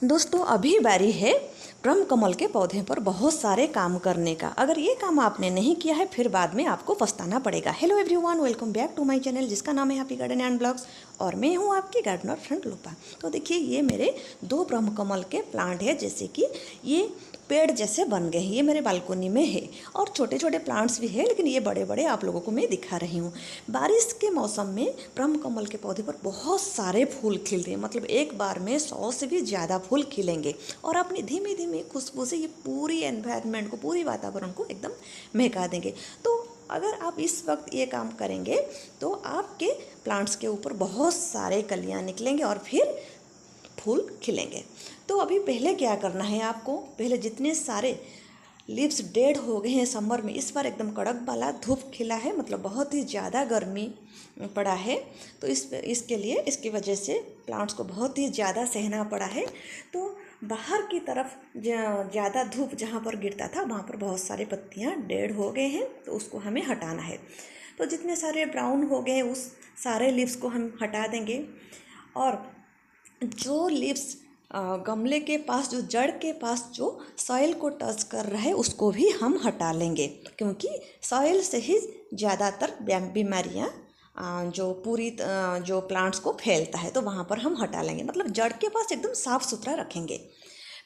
दोस्तों अभी बारी है ब्रह्म कमल के पौधे पर बहुत सारे काम करने का। अगर ये काम आपने नहीं किया है फिर बाद में आपको पछताना पड़ेगा। Hello everyone, welcome back to my channel जिसका नाम है हैप्पी गार्डन एंड ब्लॉग्स और मैं हूँ आपकी गार्डनर फ्रेंड रूपा। तो देखिए ये मेरे 2 ब्रह्म कमल के प्लांट है, जैसे कि ये पेड़ जैसे बन गए हैं। ये मेरे बालकोनी में है और छोटे छोटे प्लांट्स भी है, लेकिन ये बड़े बड़े आप लोगों को मैं दिखा रही हूँ। बारिश के मौसम में ब्रह्म कमल के पौधे पर बहुत सारे फूल खिलते हैं, मतलब एक बार में 100 से भी ज़्यादा फूल खिलेंगे और अपनी धीमी धीमी खुशबू से ये पूरी एनवायरनमेंट को, पूरी वातावरण को एकदम महका देंगे। तो अगर आप इस वक्त ये काम करेंगे तो आपके प्लांट्स के ऊपर बहुत सारे कलियाँ निकलेंगे और फिर फूल खिलेंगे। तो अभी पहले क्या करना है आपको, पहले जितने सारे लीव्स डेड हो गए हैं समर में, इस बार एकदम कड़क वाला धूप खिला है, मतलब बहुत ही ज़्यादा गर्मी पड़ा है। तो इसके लिए, इसकी वजह से प्लांट्स को बहुत ही ज़्यादा सहना पड़ा है। तो बाहर की तरफ ज़्यादा धूप जहाँ पर गिरता था वहाँ पर बहुत सारी पत्तियाँ डेड हो गए हैं, तो उसको हमें हटाना है। तो जितने सारे ब्राउन हो गए हैं उस सारे लीव्स को हम हटा देंगे और जो लीव्स गमले के पास, जो जड़ के पास जो सॉइल को टच कर रहा है उसको भी हम हटा लेंगे, क्योंकि सॉइल से ही ज़्यादातर बीमारियाँ जो प्लांट्स को फैलता है, तो वहाँ पर हम हटा लेंगे, मतलब जड़ के पास एकदम साफ़ सुथरा रखेंगे।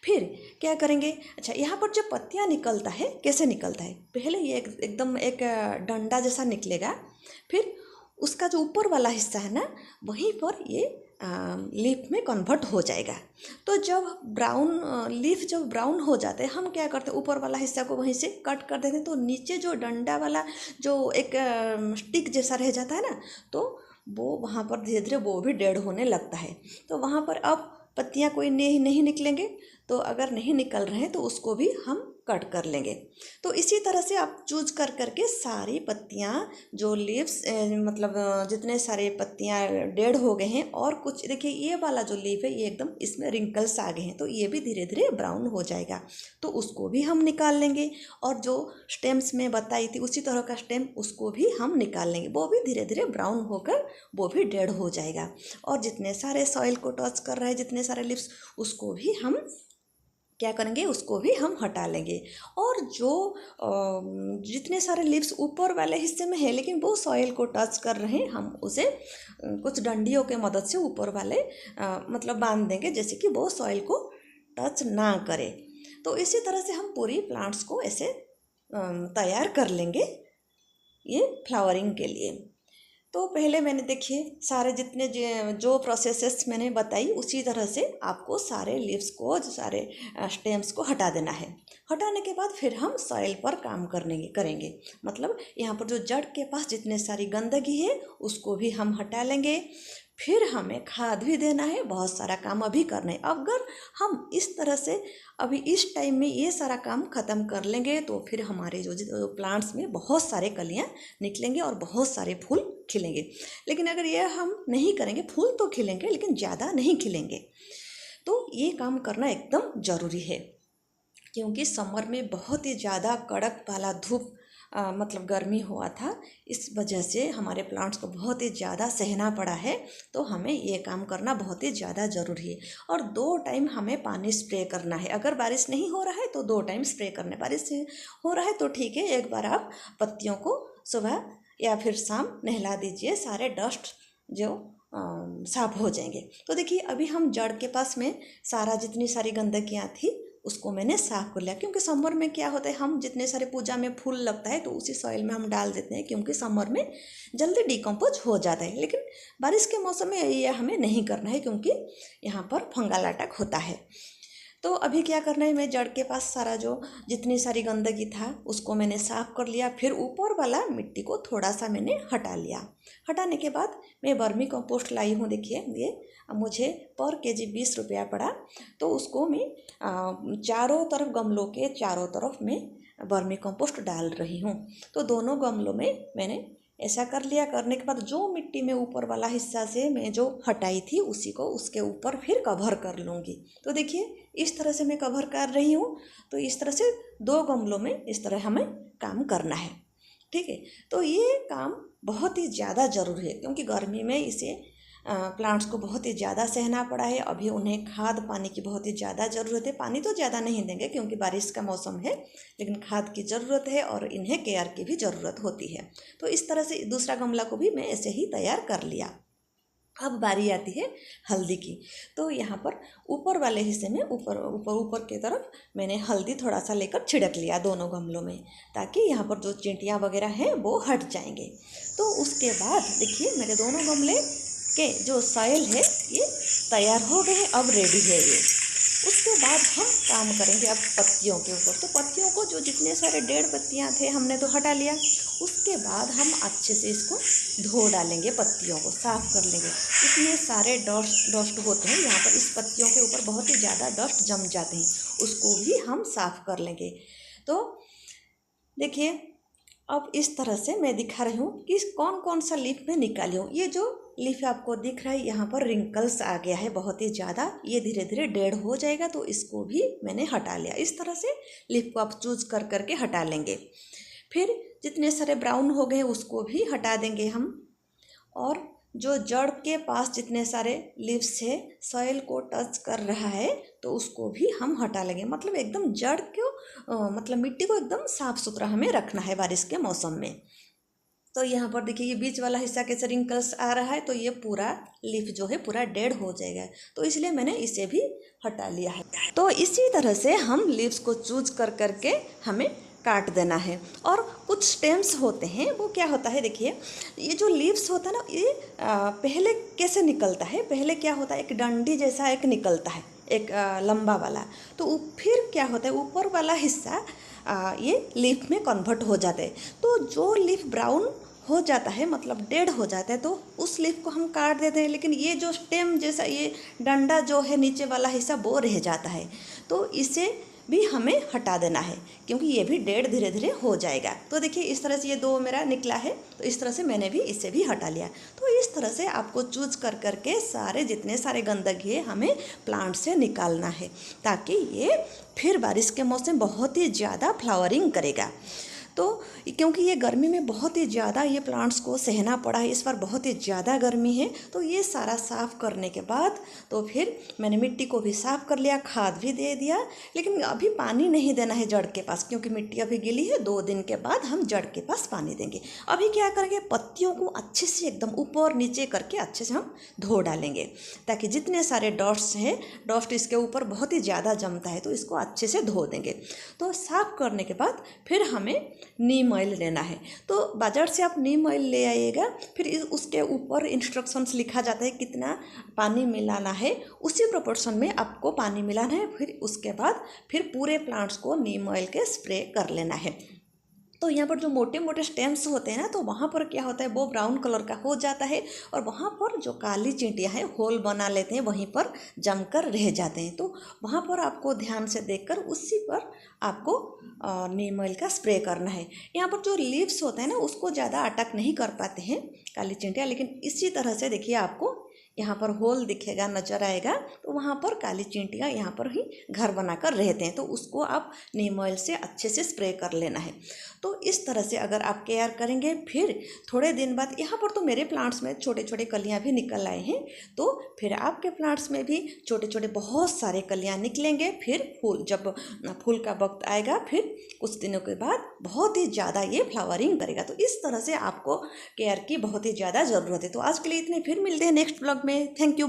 फिर क्या करेंगे, अच्छा यहाँ पर जो पत्तियाँ निकलता है कैसे निकलता है, पहले ये एकदम एक डंडा जैसा निकलेगा, फिर उसका जो ऊपर वाला हिस्सा है ना वहीं पर ये लीफ में कन्वर्ट हो जाएगा। तो जब लीफ जब ब्राउन हो जाते हैं, हम क्या करते हैं, ऊपर वाला हिस्सा को वहीं से कट कर देते हैं, तो नीचे जो डंडा वाला जो एक स्टिक जैसा रह जाता है ना, तो वो वहाँ पर धीरे धीरे वो भी डेड होने लगता है। तो वहाँ पर अब पत्तियाँ कोई नहीं निकलेंगे, तो अगर नहीं निकल रहे हैं तो उसको भी हम कट कर लेंगे। तो इसी तरह से आप चूज कर करके सारी पत्तियाँ, जो लीव्स मतलब जितने सारे पत्तियाँ डेड हो गए हैं, और कुछ देखिए ये वाला जो लीफ है ये एकदम इसमें रिंकल्स आ गए हैं, तो ये भी धीरे धीरे ब्राउन हो जाएगा, तो उसको भी हम निकाल लेंगे। और जो स्टेम्स में बताई थी उसी तरह का स्टेम, उसको भी हम निकाल लेंगे, वो भी धीरे धीरे ब्राउन होकर वो भी डेड हो जाएगा। और जितने सारे सॉइल को टच कर रहे हैं, जितने सारे लीव्स, उसको भी हम क्या करेंगे, उसको भी हम हटा लेंगे। और जो जितने सारे लीव्स ऊपर वाले हिस्से में है लेकिन वो सॉइल को टच कर रहे हैं, हम उसे कुछ डंडियों के मदद से ऊपर वाले मतलब बांध देंगे, जैसे कि वो सॉइल को टच ना करे। तो इसी तरह से हम पूरी प्लांट्स को ऐसे तैयार कर लेंगे ये फ्लावरिंग के लिए। तो पहले मैंने देखिए सारे जितने जो प्रोसेसेस मैंने बताई उसी तरह से आपको सारे लीव्स को, सारे स्टेम्स को हटा देना है। हटाने के बाद फिर हम सॉइल पर काम करेंगे, मतलब यहाँ पर जो जड़ के पास जितने सारी गंदगी है उसको भी हम हटा लेंगे। फिर हमें खाद भी देना है, बहुत सारा काम अभी करना है। अगर हम इस तरह से अभी इस टाइम में ये सारा काम ख़त्म कर लेंगे तो फिर हमारे जो प्लांट्स में बहुत सारे कलियाँ निकलेंगे और बहुत सारे फूल खिलेंगे। लेकिन अगर ये हम नहीं करेंगे, फूल तो खिलेंगे लेकिन ज़्यादा नहीं खिलेंगे। तो ये काम करना एकदम ज़रूरी है, क्योंकि समर में बहुत ही ज़्यादा कड़क वाला धूप मतलब गर्मी हुआ था, इस वजह से हमारे प्लांट्स को बहुत ही ज़्यादा सहना पड़ा है। तो हमें ये काम करना बहुत ही ज़्यादा ज़रूरी है। और 2 टाइम हमें पानी स्प्रे करना है। अगर बारिश नहीं हो रहा है तो 2 टाइम स्प्रे करना है, बारिश हो रहा है तो ठीक है, एक बार आप पत्तियों को सुबह या फिर शाम नहला दीजिए, सारे डस्ट जो साफ हो जाएंगे। तो देखिए अभी हम जड़ के पास में सारा जितनी सारी गंदगियाँ थी उसको मैंने साफ कर लिया, क्योंकि समर में क्या होता है, हम जितने सारे पूजा में फूल लगता है तो उसी सॉइल में हम डाल देते हैं, क्योंकि समर में जल्दी डिकम्पोज हो जाता है। लेकिन बारिश के मौसम में ये हमें नहीं करना है, क्योंकि यहाँ पर फंगल अटैक होता है। तो अभी क्या करना है, मैं जड़ के पास सारा जो जितनी सारी गंदगी था उसको मैंने साफ़ कर लिया। फिर ऊपर वाला मिट्टी को थोड़ा सा मैंने हटा लिया। हटाने के बाद मैं वर्मी कंपोस्ट लाई हूँ। देखिए ये मुझे पर केजी 20 रुपया पड़ा। तो उसको मैं चारों तरफ, गमलों के चारों तरफ मैं वर्मी कंपोस्ट डाल रही हूँ। तो दोनों गमलों में मैंने ऐसा कर लिया। करने के बाद जो मिट्टी में ऊपर वाला हिस्सा से मैं जो हटाई थी उसी को उसके ऊपर फिर कवर कर लूँगी। तो देखिए इस तरह से मैं कवर कर रही हूँ। तो इस तरह से 2 गमलों में इस तरह हमें काम करना है, ठीक है। तो ये काम बहुत ही ज़्यादा ज़रूरी है, क्योंकि गर्मी में इसे प्लांट्स को बहुत ही ज़्यादा सहना पड़ा है। अभी उन्हें खाद पानी की बहुत ही ज़्यादा ज़रूरत है। पानी तो ज़्यादा नहीं देंगे क्योंकि बारिश का मौसम है, लेकिन खाद की ज़रूरत है और इन्हें केयर की भी ज़रूरत होती है। तो इस तरह से दूसरा गमला को भी मैं ऐसे ही तैयार कर लिया। अब बारी आती है हल्दी की। तो यहाँ पर ऊपर वाले हिस्से में ऊपर ऊपर ऊपर की तरफ मैंने हल्दी थोड़ा सा लेकर छिड़क लिया दोनों गमलों में, ताकि यहाँ पर जो चींटियाँ वगैरह हैं वो हट जाएंगे। तो उसके बाद देखिए मेरे दोनों गमले के जो सॉइल है ये तैयार हो गए, अब रेडी है ये। उसके बाद हम काम करेंगे अब पत्तियों के ऊपर। तो पत्तियों को जो जितने सारे डेढ़ पत्तियाँ थे हमने तो हटा लिया। उसके बाद हम अच्छे से इसको धो डालेंगे, पत्तियों को साफ़ कर लेंगे। इतने सारे डस्ट होते हैं यहाँ पर, इस पत्तियों के ऊपर बहुत ही ज़्यादा डस्ट जम जाते हैं, उसको भी हम साफ़ कर लेंगे। तो देखिए अब इस तरह से मैं दिखा रही हूँ कि कौन कौन सा लीफ मैं निकाली हूँ। ये जो लीफ आपको दिख रहा है यहाँ पर रिंकल्स आ गया है बहुत ही ज़्यादा, ये धीरे धीरे डेड हो जाएगा, तो इसको भी मैंने हटा लिया। इस तरह से लीफ को आप चूज कर करके हटा लेंगे। फिर जितने सारे ब्राउन हो गए उसको भी हटा देंगे हम, और जो जड़ के पास जितने सारे लीव्स है सॉइल को टच कर रहा है तो उसको भी हम हटा लेंगे। मतलब एकदम जड़ को मतलब मिट्टी को एकदम साफ़ सुथरा हमें रखना है बारिश के मौसम में। तो यहाँ पर देखिए ये बीच वाला हिस्सा कैसे रिंकल्स आ रहा है, तो ये पूरा लीफ जो है पूरा डेड हो जाएगा, तो इसलिए मैंने इसे भी हटा लिया है। तो इसी तरह से हम लीव्स को चूज कर करके हमें काट देना है। और कुछ स्टेम्स होते हैं, वो क्या होता है देखिए, ये जो लीव्स होता है ना ये पहले कैसे निकलता है, पहले क्या होता है एक डंडी जैसा एक निकलता है, एक लंबा वाला। तो फिर क्या होता है ऊपर वाला हिस्सा ये लीफ में कन्वर्ट हो जाते हैं। तो जो लीफ ब्राउन हो जाता है मतलब डेड हो जाता है, तो उस लीफ को हम काट देते हैं, लेकिन ये जो स्टेम जैसा ये डंडा जो है नीचे वाला हिस्सा वो रह जाता है, तो इसे भी हमें हटा देना है क्योंकि ये भी डेड धीरे धीरे हो जाएगा। तो देखिए इस तरह से ये दो मेरा निकला है, तो इस तरह से मैंने भी इसे भी हटा लिया। तो इस तरह से आपको चूज कर करके सारे जितने सारे गंदगी है हमें प्लांट से निकालना है, ताकि ये फिर बारिश के मौसम बहुत ही ज़्यादा फ्लावरिंग करेगा। तो क्योंकि ये गर्मी में बहुत ही ज़्यादा ये प्लांट्स को सहना पड़ा है, इस बार बहुत ही ज़्यादा गर्मी है। तो ये सारा साफ़ करने के बाद तो फिर मैंने मिट्टी को भी साफ़ कर लिया, खाद भी दे दिया, लेकिन अभी पानी नहीं देना है जड़ के पास क्योंकि मिट्टी अभी गीली है। 2 दिन के बाद हम जड़ के पास पानी देंगे। अभी क्या करेंगे, पत्तियों को अच्छे से एकदम ऊपर नीचे करके अच्छे से हम धो डालेंगे, ताकि जितने सारे डस्ट हैं, डस्ट इसके ऊपर बहुत ही ज़्यादा जमता है, तो इसको अच्छे से धो देंगे। तो साफ़ करने के बाद फिर हमें नीम ऑयल लेना है। तो बाज़ार से आप नीम ऑयल ले आइएगा, फिर उसके ऊपर इंस्ट्रक्शंस लिखा जाता है कितना पानी मिलाना है, उसी प्रोपोर्शन में आपको पानी मिलाना है। फिर उसके बाद फिर पूरे प्लांट्स को नीम ऑयल के स्प्रे कर लेना है। तो यहाँ पर जो मोटे मोटे स्टेम्स होते हैं ना, तो वहाँ पर क्या होता है वो ब्राउन कलर का हो जाता है, और वहाँ पर जो काली चींटियाँ हैं होल बना लेते हैं, वहीं पर जमकर रह जाते हैं। तो वहाँ पर आपको ध्यान से देखकर उसी पर आपको नीम ऑयल का स्प्रे करना है। यहाँ पर जो लीव्स होते हैं ना उसको ज़्यादा अटैक नहीं कर पाते हैं काली चींटियाँ, लेकिन इसी तरह से देखिए आपको यहाँ पर होल दिखेगा, नजर आएगा, तो वहाँ पर काली चींटियाँ यहाँ पर ही घर बनाकर रहते हैं। तो उसको आप नीम ऑयल से अच्छे से स्प्रे कर लेना है। तो इस तरह से अगर आप केयर करेंगे, फिर थोड़े दिन बाद यहाँ पर तो मेरे प्लांट्स में छोटे छोटे कलियाँ भी निकल आए हैं, तो फिर आपके प्लांट्स में भी छोटे छोटे बहुत सारे कलियाँ निकलेंगे। फिर फूल, जब फूल का वक्त आएगा फिर कुछ दिनों के बाद बहुत ही ज़्यादा ये फ्लावरिंग करेगा। तो इस तरह से आपको केयर की बहुत ही ज़्यादा ज़रूरत है। तो आज के लिए इतने, फिर मिलते हैं नेक्स्ट ब्लॉग में। Thank you.